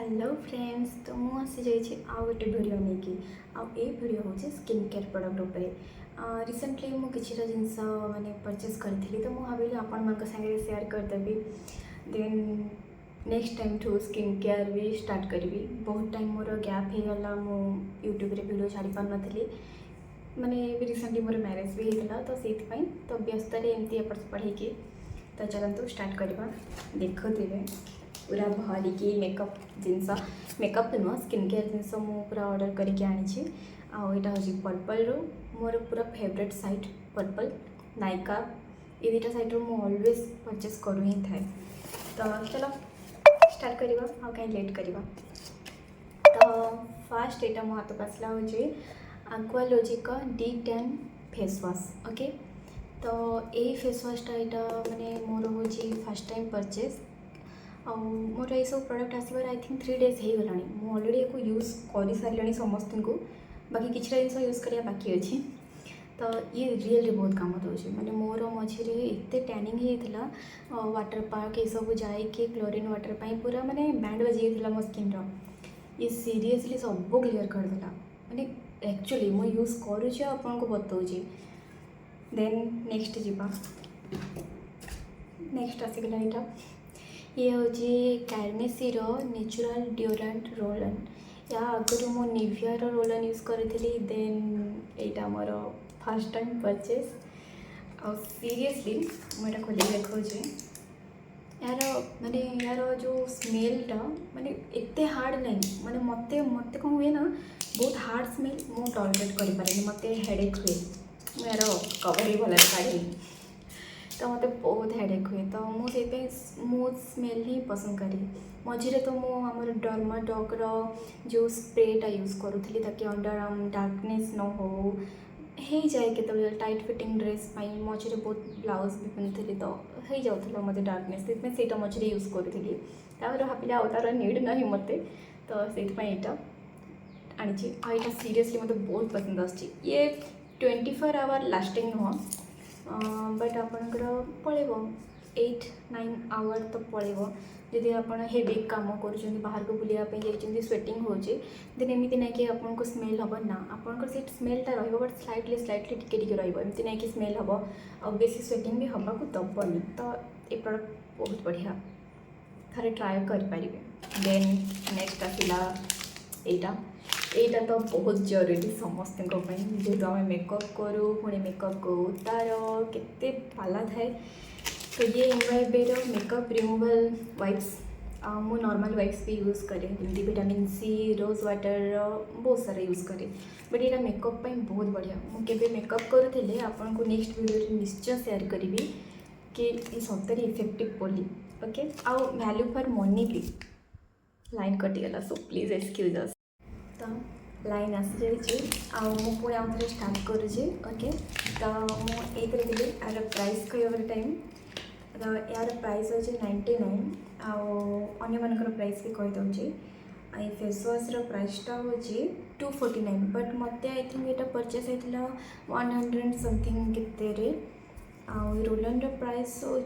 Hello friends, तो मुझे जाइए आउ गोटे भिडियो नहीं कि भिडियो हूँ स्किन केयर प्रोडक्ट उपरे रिसेंटली मुझे किसी जिनस माने परचेज करी तो मुझे भाविली आपण सागे सेयार करदेवी। देन नेक्स्ट टाइम ठू स्किन केयर भी स्टार्ट करी। बहुत टाइम मोर गैप हो गला, मु यूट्यूब रे वीडियो छाड़ी पार नथली। माने रिसेंटली मोर मैरेज भी होता तो से तो व्यस्त एमती एपट सेपट होगी। तो चलते स्टार्ट करवा। देखुवे पूरा भरिकी मेकअप जिनस मेकअप तो नुह स्किन केयर जिनस पूरा ऑर्डर करके आनी। आईटा हूँ पर्पल रो मोर पूरा फेवरेट साइट पर्पल नायका ये दुटा साइट रो ऑलवेज परचेस करू ही थाए। तो चलो स्टार्ट करवा आ कहीं लेट करवा। तो फास्ट यहाँ मो हाथ आसला हूँ एक्वालोजिक D10 फेस वॉश। ओके, तो यही फेस वॉशटा यहाँ माने मोर हूँ फर्स्ट टाइम परचेज। मोर ये सब प्रोडक्ट आसबार आई थिंक 3 डेज हो गलानी। मु ऑलरेडी या यूज कर सारे समस्त को, बाकी किसी जिन यूज करने बाकी अच्छी। तो ये रियल बहुत काम दूसरी। माने मोर मझे एत टैनिंग होता वाटर पार्क ये सब जाए क्लोरीन वाटर पाई पूरा माने बैंड बजी मो स्किन ये सीरियसली सब क्लीयर करदेला। माने एक्चुअली मु यूज करुँच आपन को बताऊँ। देन नेक्स्ट जीवा नेक्स्ट आसीगला यहाँ ये हूँ कैर्नेसीर नेचुरल ड्यूरेंट रोल ऑन। या आगुरी मो निविया रोल ऑन यूज करी। देन यहाँ मोर फर्स्ट टाइम परचेज और सीरियसली मुझे खोल देखा यार माने यार जो स्मेलटा माने एते हार्ड नहीं। माने मते मते कौन हुए ना बहुत हार्ड स्मेल मु टॉलरेट कर पारे। मत हेडेक हुए यार कवर ही भल काढ़ी तो मत बहुत हेडेक हुए। तो मुझे स्मूथ स्मेल ही पसंद करी। मझे तो मुझे डर्माडॉग जो स्प्रेटा यूज करूली ताकि अंडर आर्म डार्कनेस न हो जाए के टाइट फिटिंग ड्रेस मझे बहुत ब्लाउज भी पिंधुली तो हो जाऊला मत डार्कनेस से मझे यूज करी। भाविले आउ तार नीड ना मत तो से यहाँ आनी। यहाँ सीरियसली मत बहुत पसंद आसी। ये 24 आवर लास्टिंग नुह बट आपणकर पलैब 8-9 आवर तो पलैब। जदि आप हेवी काम कर बाहर को बुलायापी जाइए स्वेटिंग हो देन एमती ना कि आपको स्मेल हम ना आपंकर से स्मेलटा रट स्लाइटली स्लाइटली टिके रमती ना कि स्मेल हम और बेसी स्वेटिंग भी हवा को दबनी। तो ये प्रोडक्ट बहुत बढ़िया थे ट्राए करें। देन नेक्स्ट आसला यहाँ तो बहुत जरूरी समस्त जेहतु आम मेकअप करूँ पुणी मेकअप को उतार केते पाला थाए। तो ये एम्बाइबेर मेकअप रिमूवल वाइप्स मु नॉर्मल वाइप्स भी यूज करे जमी विटामिन सी रोज वाटर बहुत सारा यूज करे। बट यहाँ मेकअप बहुत बढ़िया। मुझे मेकअप करूँ आपन को नेक्स्ट वीडियो निश्चय शेयर करी कि ये सतरे इफेक्टिव बोली। ओके, आउ वैल्यू फॉर मनी भी लाइन कटिगला सो प्लीज एक्सक्यूज अस। तो लाइन आसी जाइए पुणी आउ थे स्टार्ट करुँचे। ओके, तो मुझे देली यार प्राइस कह टाइम तो यार प्राइस हूँ 99 आने मानकर प्राइस भी कहीदे। ये फेस वाश्र प्राइसटा हूँ 249 बट मत आई थिंक यहाँ परचेस होता 100 समथिंग के। रोलन प्राइस हूँ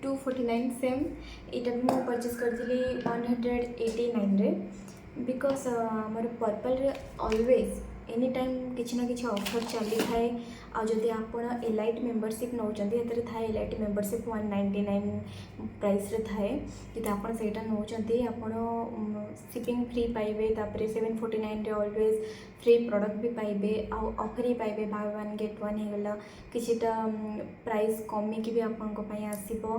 249 सेम। यहाँ भी मुझे परचेस करी 189 बिकज आमर पर्पल रे ऑलवेज एनी टाइम किसी ना किसी ऑफर चली थाए। आदि आप एलाइट मेंबरशिप नौकरी थाए एलाइट मेंबरशिप 199 प्राइस रे थाए। जब आप नौकरी आप शिपिंग फ्री पाइबे। 749 ऑलवेज फ्री प्रोडक्ट भी पाइबे ऑफर ही पाइबे बाय वन गेट वन होगला किसीटा प्राइस कमिकी भी आपंपाई आसो।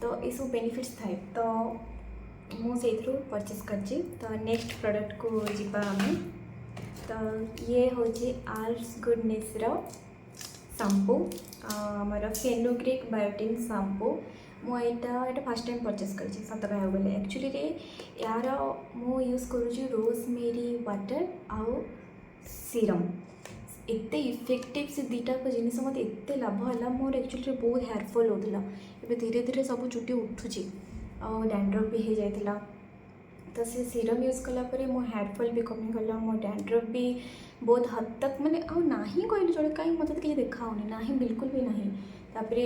तो ये सब बेनिफिट्स थाए तो मुझे परचेस कर। तो नेक्स्ट प्रोडक्ट को जीवा आम। तो ये हूँ आर्स गुडनेस शैम्पू आमर फेनुग्रीक बायोटिन शैम्पू। मुझे फर्स्ट टाइम परचेस कर सत कह गले एक्चुअली यार मु यूज करुँच रोजमेरी वाटर आउ सीरम एते इफेक्टिव से दुटाक जिनस मत एत लाभ है। मोर एक्चुअली बहुत हेयरफॉल होता है धीरे धीरे सब चुटी उठुची डैंड्रफ भी हो जाता। तो से सीरम यूज कलापर मो हेयरफॉल भी कमीगला मो डैंड्रफ भी बहुत हद तक माने आउ ना ही कहली चले कहीं मतलब किसी देखाऊनी ना ही बिल्कुल भी ना। तापर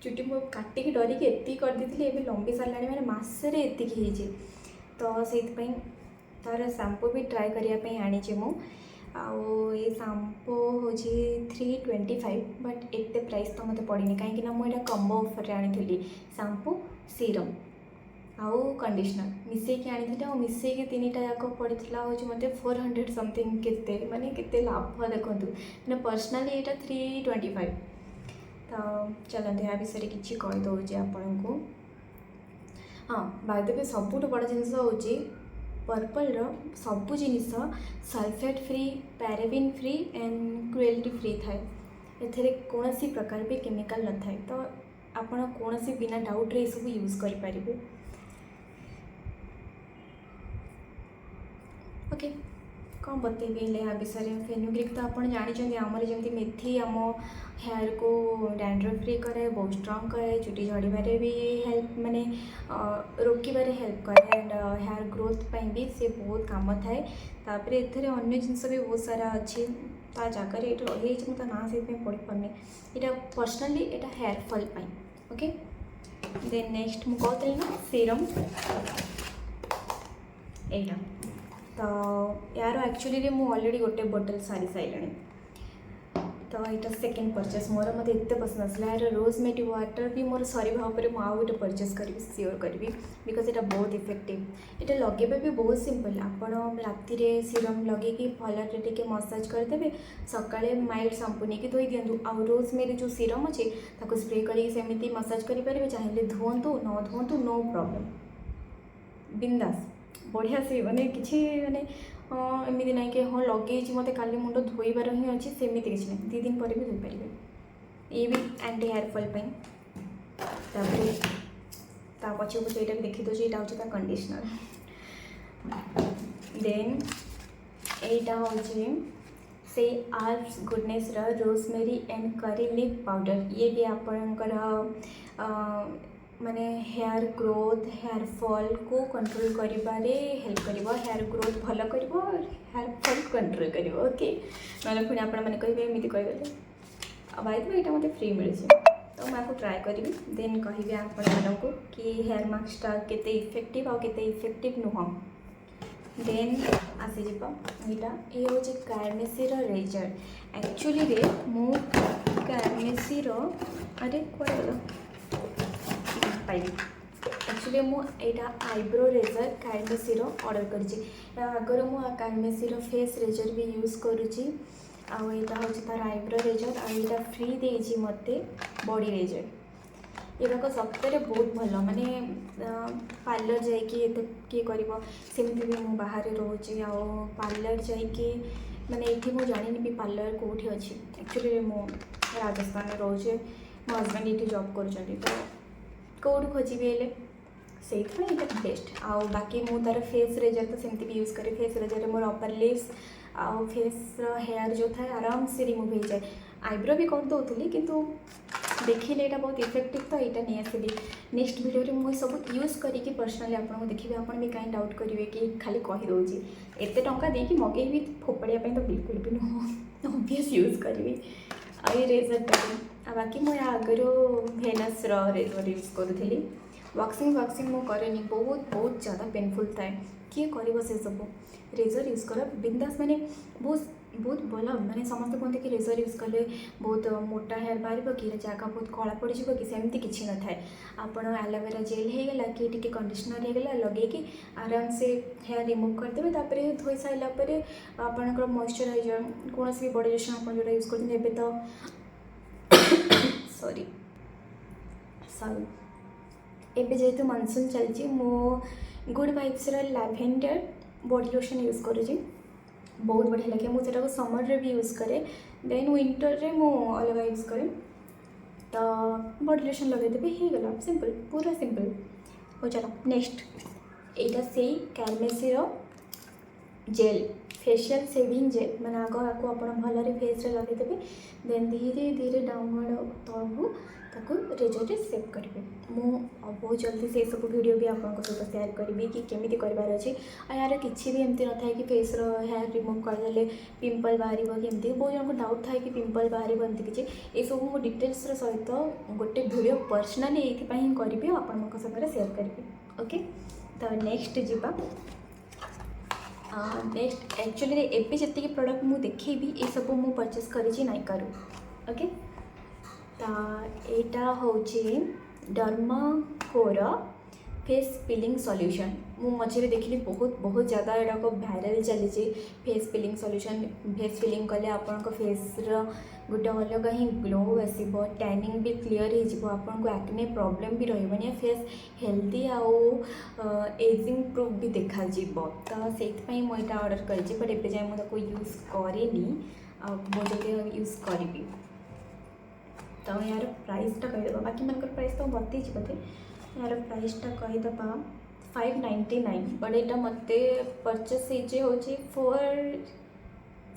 चुटी मो काटिकी डरिकी एति कर देती लंबी सारा मैंने मसरे एति। तो से तार शैम्पू भी ट्राए करने आनी मु ये शैम्पू हूँ 325 बट एत प्राइस तो मत पड़नी कहीं मुझे कम्बो ऑफर आनी शैम्पू सीरम आउ कंडीशनर मिसेक आनी मिसेक तीन टा जाक पड़ा हूँ मत 400 समथिंग के माने केते लाभ देखो मैंने पर्सनाली यहाँ 325 तो चलते या विषय किसी कहीदे आपन को। हाँ बाय द वे सबुठ बड़ जिनस हूँ पर्पल सबू जिनिस sulphate free paraben free and cruelty free थाए एथे कौन सी प्रकार भी केमिकल न थाए तो आपण कौन सी बिना डाउट रे सब यूज करें। ओके कौन बतेबी या विषय फेनुग्रीक तो आप जानते आमर जमी मेथी आम हेयर को डैंड्रफ फ्री करे बहुत स्ट्रंग करे चुटी झड़बारे भी हेल्प माने रोकबार हेल्प करे एंड हेयर ग्रोथ पर भी सी बहुत काम थाए तापर एथिरे अन्य जिनस भी बहुत सारा अच्छी ता जगह ये रही मुझे ना से पढ़ी पारनी यहाँ पर्सनाली यहाँ hair fall okay. Then next मुझे कहती ना सीरम यहाँ तो यार एक्चुअली मु ऑलरेडी गोटे बोतल सारी सारे तो यहाँ सेकेंड परचेस मोर मत एत पसंद आसला यार रोजमेरी वाटर भी मोर सर भाव आउ गोटे परचेस करी सियोर करी बिकज यहाँ बहुत इफेक्टिव यहाँ लगे भी बहुत सिंपल आपण राति सीरम लगे भलरे टे मसाज करदे सकाଳେ माइल्ड शैम्पू नहीं धोई दिंतु आउ रोजमेरी जो सीरम अच्छे स्प्रे करमी मसाज करेंगे चाहिए धुवंतु न धुवंतु नो प्रॉब्लम बिंदास बढ़िया से माने किसी माने एमती ना कि हाँ लगे मत काली मुंड धोइबार ही अच्छी सेमती किसी ना 2 दिन पर भी धोई पारे ये भी एंटी हेयर फॉल पछे को यहाँ देखी दूसरी यहाँ हूँ कंडीशनर। देन यहाँ हूँ से herbs goodness rosemary and curry leaf powder ये भी आपणकर माने हेयर ग्रोथ हेयर फॉल को कंट्रोल करिबारे हेल्प करिवो हेयर ग्रोथ भल करिवो हेयर फॉल कंट्रोल करिवो ओके ना पुणी आपण मैंने कहे एमती कहीगले बाय द वे यहाँ मत फ्री मिले तो मैं ट्राए करी देन कहि आपण को कि हेयर मास्कटा केते इफेक्टिव आ केते इफेक्टिव नुह। देन आसीज यहाँ ये हूँ कार्मेसी रेजर एक्चुअली रे मु कार्मेसी अरे कौन पाइबी एक्चुअली मुझे आईब्रो रेजर कार्मेसी ऑर्डर कर आगर मुझे कार्मेसी फेस रेजर भी यूज करुँची आउ यहाँ हूँ तार आईब्रो रेजर आईटा फ्री देजी मत बॉडी रेजर ये सप्ताह बहुत भल माने पार्लर जाइए किए करमती भी मुझे बाहर रोचे आ पार्लर जाइए माने ये मुझे जानी भी पार्लर कौटी अच्छी एक्चुअली मु राजस्थान रोचे मो हजबैंड ये जॉब कर कौटू खोजी से बेस्ट आउ बाकी मु तार फेस रेजर तो सेमती भी यूज करे फेस रेजर मोर अपर लिप्स आउ फेस हेयर जो था आराम से रिमूव हो जाए आईब्रो भी कर दूसरी किंतु देखिले यहाँ बहुत इफेक्टिव तो यहाँ नहीं आसबी नेक्स्ट वीडियो मुझे सब यूज करके पर्सनाली आपको देखिए आपन भी कहीं डाउट करेंगे कि खाली कहीदे एत टंका देकी मगे भी फोपड़िया तो बिल्कुल भी नुह ऑब्वियस यूज करी आई रेजर बाकी मुझे आगर भेनस रेजर यूज करी वैक्सिंग मुझे करेनि बहुत ज़्यादा पेनफुल थाए किए कर से सब रेजर यूज कर बिंदास माने बहुत भल माने समस्त कहते कि रेजर यूज कले बहुत मोटा हेयर बाहर कि जगह बहुत कला पड़ कि सेमती किसी न थाए आपड़ एलोवेरा जेल होगला कि टी कंडीशनर होगला लगे आराम से हेयर रिमूव करदे तापर धोई सारापर आपंकर मॉइस्चराइजर कौन भी बॉडी लोशन आप जो यूज करते तो सॉरी एबे जेहेतु मानसून चलती मो good vibes lavender body lotion use करुँची बहुत बढ़िया लगे मुझे समर रे भी यूज करे देन विंटर रे मु अलग यूज करे तो बॉडी लोशन लगेदेवी हो गला सिंपल पूरा सिंपल हो चलो नेक्स्ट यहाँ से कार्मेसी जेल फेशियल सेविंग जेल मैंने आग आपको आप भल फेस लगेदेवे देन धीरे धीरे डाउनवर्ड तलू ताको रेजर रे सेव करेंगे मु बहुत जल्दी से सब वीडियो भी आपको सहित सेयार करी कि केमी करार अच्छे यार किसी भी एमती न था कि फेस हेयर रिमूव करदे पिंपल बाहर कि एमती बहुत जन को डाउट था कि पिंपल बाहर एमती किसी ये सब मुझे डिटेल्स सहित गोटे वीडियो पर्सनाली ये करी आपंक सागर सेयार करी ओके तो नेक्स्ट जीवा नेक्स्ट एक्चुअली एबे जति प्रोडक्ट मु देखी ये सब मु परचेस करी नाइकारु ओके। तो यहाँ हूँ डर्माकोर फेस पिलिंग सॉल्यूशन मु मझे देखिली बहुत बहुत ज़्यादा यहाँ भाइराल चली फेस पिलिंग सॉल्यूशन फेस पिलिंग कले आपण फेस गोटे अलग ही ग्लो आसो टैनिंग भी क्लीयर हो आपन को एक्ने प्रॉब्लम भी रही फेस हेल्दी आउ एजिंग प्रूफ भी देखा तो से मुझे ऑर्डर कर बट एबे जाए मुझे यूज करेनी मुझे यूज करी। तो यार प्राइसटा कहीदेव बाकी मन प्राइस तो बतई बोधे यार प्राइसटा कहीदे 599 बट यहाँ मत परचेस हो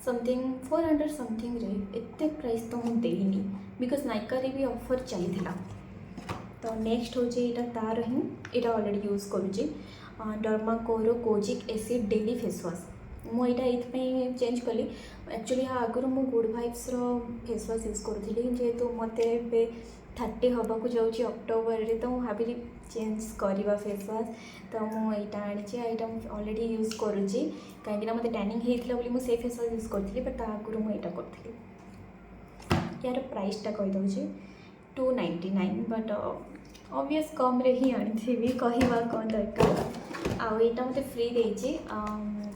400 समथिंग एते प्राइस तो मुझे देनी बिकज नाइका भी ऑफर चली। तो नेक्स्ट हूँ यहाँ तार ही यहाँ ऑलरेडी यूज करुँची Dermaco kojic acid daily face wash मुझा ये चेंज कली एक्चुअली आगुरी मु good vibes face wash use करूँ जेहेतु मत 30 हवाक जाऊँगी अक्टोबर रे तो भाविली चेंज करवा फेस वाश तो मुझा आनी ऑलरेडी यूज करुँची कहीं मत टैनिंग होता मुझे फेस वाश यूज करी बट आगुरी मुझा करी। यार प्राइसटा कहीदे 299 बट ऑब्वियस कम रे ही आनी कहवा कौन दरकार आउ यहाँ मत फ्री देती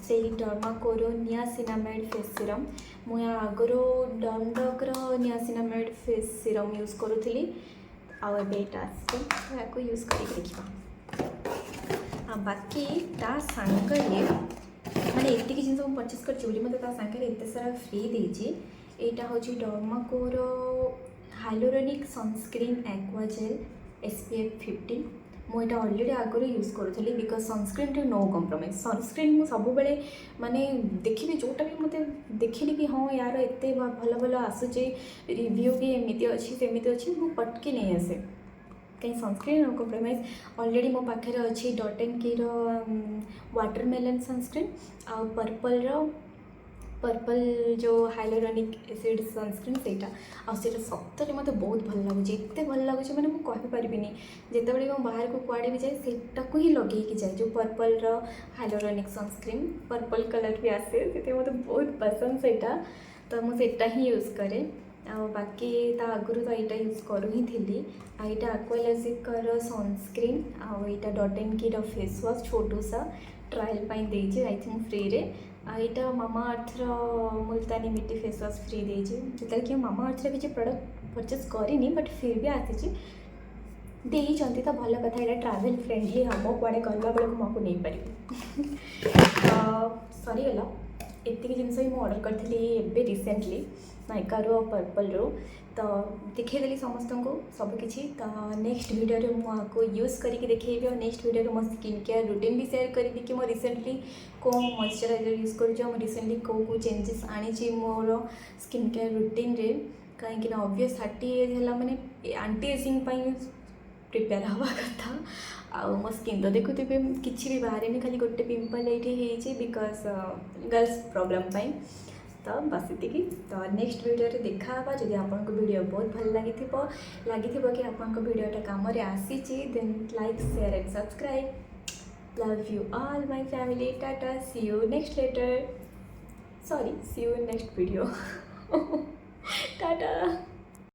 से डर्माकोर नियासिनामाइड फेस सीरम मुझे आगुरी डमडकर नियासिनामाइड फेस सीरम यूज करूली आसको यूज कर देखा बाकी ता सांगे माने एतिक जिन परचेस कर मत सांगे एत सारा फ्री देती यहाँ हूँ Dermaco hyaluronic sunscreen aqua gel SPF 50 मुझे ऑलरेडी आगुरी यूज करूँ because sunscreen to no compromise sunscreen मुझे सब बेले माने देखी जोटा भी मत देखिली कि हाँ यार एत भल भल आसूचे रिव्यू भी एमती अच्छी सेमती अच्छी मुझे पटके नहीं आसे कहीं सनस्क्रीन नो कम्प्रोमाइज ऑलरेडी मो पाखे अच्छी डॉट एंड की वाटरमेलन सनस्क्रीन आ पर्पल जो हाइलोरोनिक एसिड सनस्क्रीन से सतरे मत बहुत भल लगुच एत भल लगुच मैंने मुझे कहीपरि जितेबाला मैं बाहर को कुआड़े भी जाए सेटा ही लगे जाए जो purple hyaluronic sunscreen purple colour भी आसे से मत बहुत पसंद से तो मुझे ही यूज करे बाकी आगुरी तो यहाँ यूज करूँ ही थी यहाँ एक्वालॉजिकर सनस्क्रीन आईटा डॉट एंड की फेस वाश छोटू सा ट्रायल देती आई थिंक फ्री रे यहाँ मामा अर्थर मुल्तानी मिट्टी फेस वाश फ्री देती जिते कि मामा अर्थर किसी प्रोडक्ट परचेस करनी बट फिर भी आसी देती तो भल कथा यहाँ ट्रावेल फ्रेंडली हम कड़े गला बेलू मुझे नहीं पारि सरीगला एतिक जिनस भी मुझे ऑर्डर करी रिसेंटली नाइकारु पर्पल रो तो देखीदेली समस्त को सबकि तो नेक्स्ट वीडियो मुझे यूज करके देखी और नेक्स्ट वीडियो मो स्किन केयर रूटीन भी शेयर करी कि मैं रिसेंटली कौन मॉइस्चराइजर यूज कर रिसेंटली कौ चेंजेस आनी मोर स्किन केयर रूटीन रे कहीं ऑब्वियस 30 एज है मैंने एंटी एजिंग प्रिपेयर हवा कथा आउ मो स्किन तो देखुथे किसी भी बाहर खाली गोटे पिंपल ये बिकज गर्ल्स प्रॉब्लम तो बस ये तो नेक्स्ट वीडियो रे देखा जब आपको वीडियो बहुत भल लगी कि आपको वीडियोटा काम आसी then like share and subscribe love you all my family tata see you next later see you next video Tata.